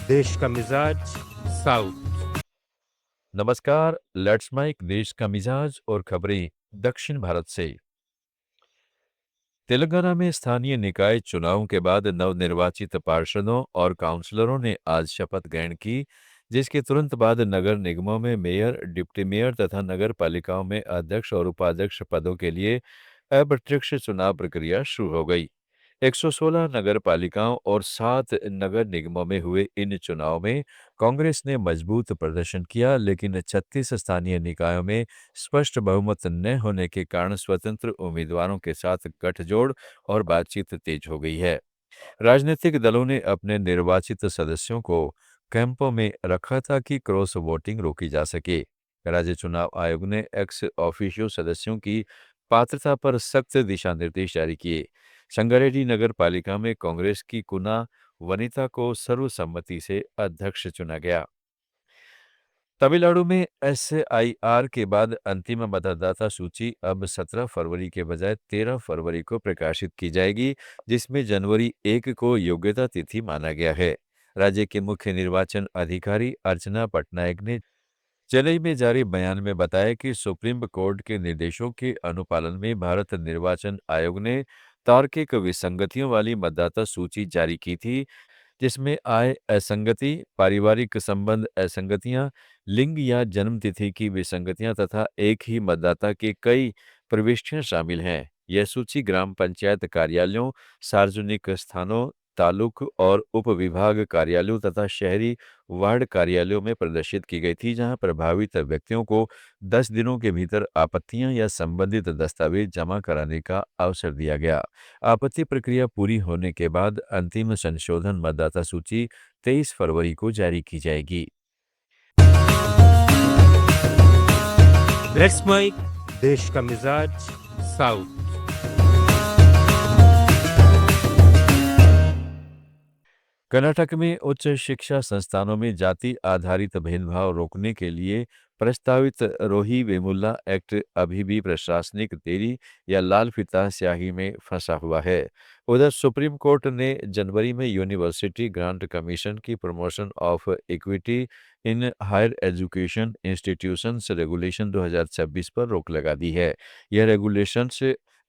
देश का मिजाज साउथ। नमस्कार। लेट्स माइक देश का मिजाज और खबरें दक्षिण भारत से। तेलंगाना में स्थानीय निकाय चुनाव के बाद नवनिर्वाचित पार्षदों और काउंसलरों ने आज शपथ ग्रहण की, जिसके तुरंत बाद नगर निगमों में मेयर, डिप्टी मेयर तथा नगर पालिकाओं में अध्यक्ष और उपाध्यक्ष पदों के लिए अप्रत्यक्ष चुनाव प्रक्रिया शुरू हो गई। 116 नगर पालिकाओं और 7 नगर निगमों में हुए इन चुनाव में कांग्रेस ने मजबूत प्रदर्शन किया, लेकिन 36 स्थानीय निकायों में स्पष्ट बहुमत न होने के कारण स्वतंत्र उम्मीदवारों के साथ गठजोड़ और बातचीत तेज हो गई है। राजनीतिक दलों ने अपने निर्वाचित सदस्यों को कैंपों में रखा ताकि क्रॉस वोटिंग रोकी जा सके। राज्य चुनाव आयोग ने एक्स ऑफिशियो सदस्यों की पात्रता पर सख्त दिशा निर्देश जारी किए। संगारेड्डी नगर पालिका में कांग्रेस की कुना वनिता को सर्वसम्मति से अध्यक्ष चुना गया। तमिलनाडु में एसआईआर के बाद अंतिम मतदाता सूची अब 17 फरवरी के बजाय 13 फरवरी को प्रकाशित की जाएगी, जिसमें जनवरी 1 को योग्यता तिथि माना गया है। राज्य के मुख्य निर्वाचन अधिकारी अर्चना पटनायक ने चेन्नई में जारी बयान में बताया कि सुप्रीम कोर्ट के निर्देशों के अनुपालन में भारत निर्वाचन आयोग ने तार्किक विसंगतियों वाली मतदाता सूची जारी की थी, जिसमें आय असंगति, पारिवारिक संबंध असंगतियां, लिंग या जन्म तिथि की विसंगतियां तथा एक ही मतदाता के कई प्रविष्टियां शामिल हैं। यह सूची ग्राम पंचायत कार्यालयों, सार्वजनिक स्थानों, तालुक और उप विभाग कार्यालयों तथा शहरी वार्ड कार्यालयों में प्रदर्शित की गई थी, जहां प्रभावित व्यक्तियों को 10 दिनों के भीतर आपत्तियां या संबंधित दस्तावेज जमा कराने का अवसर दिया गया। आपत्ति प्रक्रिया पूरी होने के बाद अंतिम संशोधन मतदाता सूची 23 फरवरी को जारी की जाएगी। लेट्स माइक देश का मिजाज साउथ। कर्नाटक में उच्च शिक्षा संस्थानों में जाति आधारित भेदभाव रोकने के लिए प्रस्तावित रोही वेमुल्ला एक्ट अभी भी प्रशासनिक देरी या लाल फीता स्याही में फंसा हुआ है। उधर सुप्रीम कोर्ट ने जनवरी में यूनिवर्सिटी ग्रांट कमीशन की promotion of equity in higher education institutions regulation 2026 पर रोक लगा दी है। यह रेगुलेशंस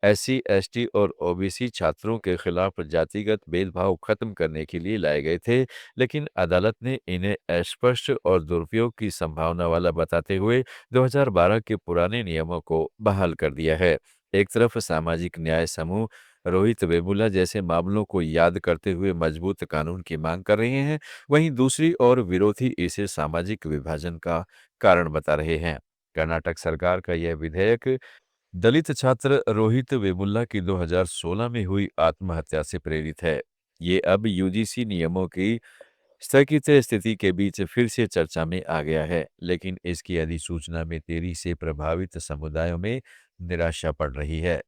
एससी, एसटी और ओबीसी छात्रों के खिलाफ जातिगत भेदभाव खत्म करने के लिए लाए गए थे, लेकिन अदालत ने इन्हें अस्पष्ट और दुरुपयोग की संभावना वाला बताते हुए 2012 के पुराने नियमों को बहाल कर दिया है। एक तरफ सामाजिक न्याय समूह रोहित वेमुला जैसे मामलों को याद करते हुए मजबूत कानून की मांग कर रहे हैं, वहीं दूसरी ओर विरोधी इसे सामाजिक विभाजन का कारण बता रहे हैं। कर्नाटक सरकार का यह विधेयक दलित छात्र रोहित वेमुल्ला की 2016 में हुई आत्महत्या से प्रेरित है। ये अब यूजीसी नियमों की स्थगित स्थिति के बीच फिर से चर्चा में आ गया है, लेकिन इसकी अधिसूचना में देरी से प्रभावित समुदायों में निराशा बढ़ रही है।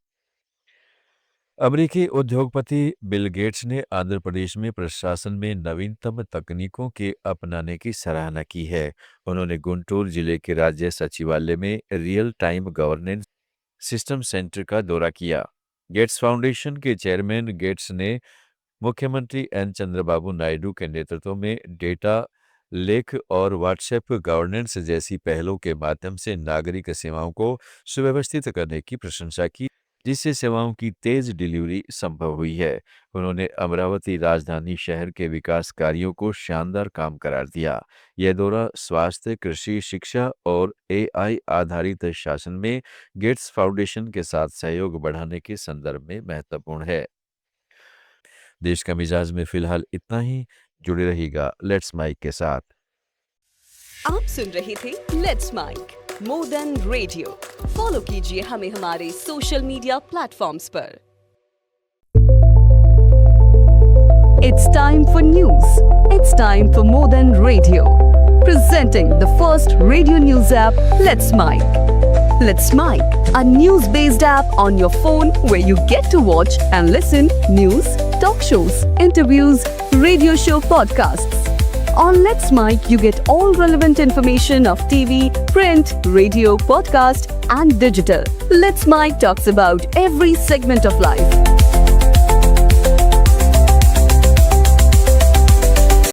अमेरिकी उद्योगपति बिल गेट्स ने आंध्र प्रदेश में प्रशासन में नवीनतम तकनीकों के अपनाने की सराहना की है। उन्होंने गुंटूर जिले के राज्य सचिवालय में real time governance system centre का दौरा किया। गेट्स फाउंडेशन के चेयरमैन गेट्स ने मुख्यमंत्री एन चंद्रबाबू नायडू के नेतृत्व में डेटा लेक और व्हाट्सएप गवर्नेंस जैसी पहलों के माध्यम से नागरिक सेवाओं को सुव्यवस्थित करने की प्रशंसा की, जिससे सेवाओं की तेज डिलीवरी संभव हुई है। उन्होंने अमरावती राजधानी शहर के विकास कार्यों को शानदार काम करार दिया। यह दौरा स्वास्थ्य, कृषि, शिक्षा और एआई आधारित शासन में गेट्स फाउंडेशन के साथ सहयोग बढ़ाने के संदर्भ में महत्वपूर्ण है। देश का मिजाज में फिलहाल इतना ही। जुड़े रहिएगा लेट्स माइक के साथ। आप सुन रहे थे let's mic more than radio. Follow कीजिए हमें हमारे सोशल मीडिया प्लेटफॉर्म्स पर। It's time for news. It's time for more than radio. Presenting the first radio news app, Let's Mic. Let's Mic, a news-based app on your phone where you get to watch and listen news, talk shows, interviews, radio show podcasts. On Let's Mic, you get all relevant information of TV, print, radio, podcast, and digital. Let's Mic talks about every segment of life.